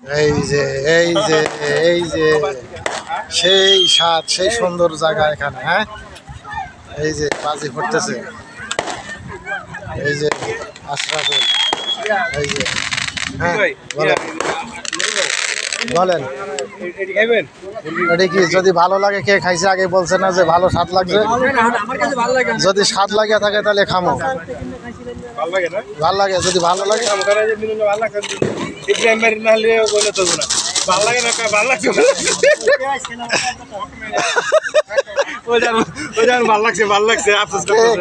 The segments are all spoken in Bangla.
এই যে এই যে এই যে সেই স্বাদ সেই সুন্দর জায়গা এখানে। হ্যাঁ, এই যে বাজি ফুটতেছে, এই যে আশরাফুল, এই যে। হ্যাঁ, বলেন বলেন। এটা কি যদি ভালো লাগে, কে খাইছে আগে বলছে না যে ভালো স্বাদ লাগছে? যদি স্বাদ লাগিয়া থাকে তাহলে খামো। ভাল লাগে যদি ভালো লাগে।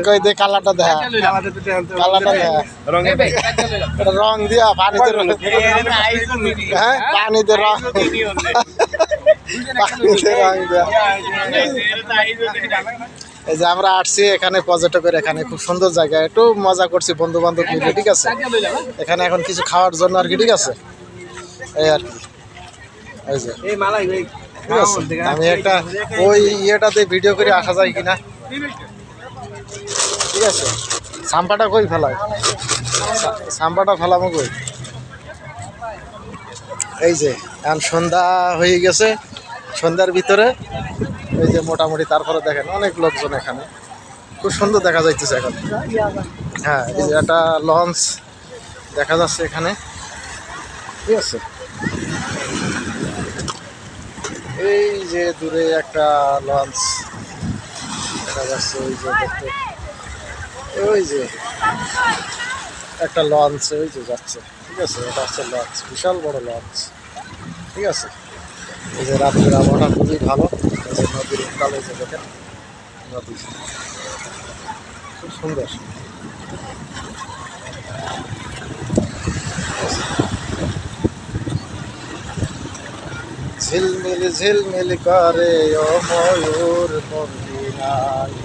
কই দে কালারটা দেখা, কালারটা দেখা, রং দিয়া পানিতে, হ্যাঁ পানিতে রং, পানিতে রং দিয়া। এই যে আমরা আসছি এখানে পর্যটকের, এখানে খুব সুন্দর জায়গা, একটু মজা করছি বন্ধু বান্ধব মিলে, ঠিক আছে। এখানে এখন কিছু খাওয়ার জন্য আর কি, ঠিক আছে, এই আর কি। এই যে ঠিক আছে, আমি একটা ওই ইয়েটাতে ভিডিও করে আসা যায় কিনা, ঠিক আছে। সাম্পাটা কই ফেলায়, সাম্পাটা ফেলামো কই। এই যে এখন সন্ধ্যা হয়ে গেছে, সন্ধ্যার ভিতরে এই যে মোটামুটি, তারপরে দেখেন অনেক লোকজন এখানে, খুব সুন্দর দেখা যাইতেছে এখন। হ্যাঁ, এই যে একটা লঞ্চ দেখা যাচ্ছে এখানে, ঠিক আছে। এই যে দূরে একটা লঞ্চ দেখা যাচ্ছে, ওই যে দেখতে, ওই যে একটা লঞ্চ ওই যে যাচ্ছে, ঠিক আছে। এটা হচ্ছে লঞ্চ, বিশাল বড় লঞ্চ, ঠিক আছে। এই যে রাতের আবহাওয়া খুবই ভালো, এই যে নদীর উত্তাল, এই যে দেখেন নদী, খুব সুন্দর। ঝিলমিল ঝিলমিল করে ও ময়ূর মন্দিরায়,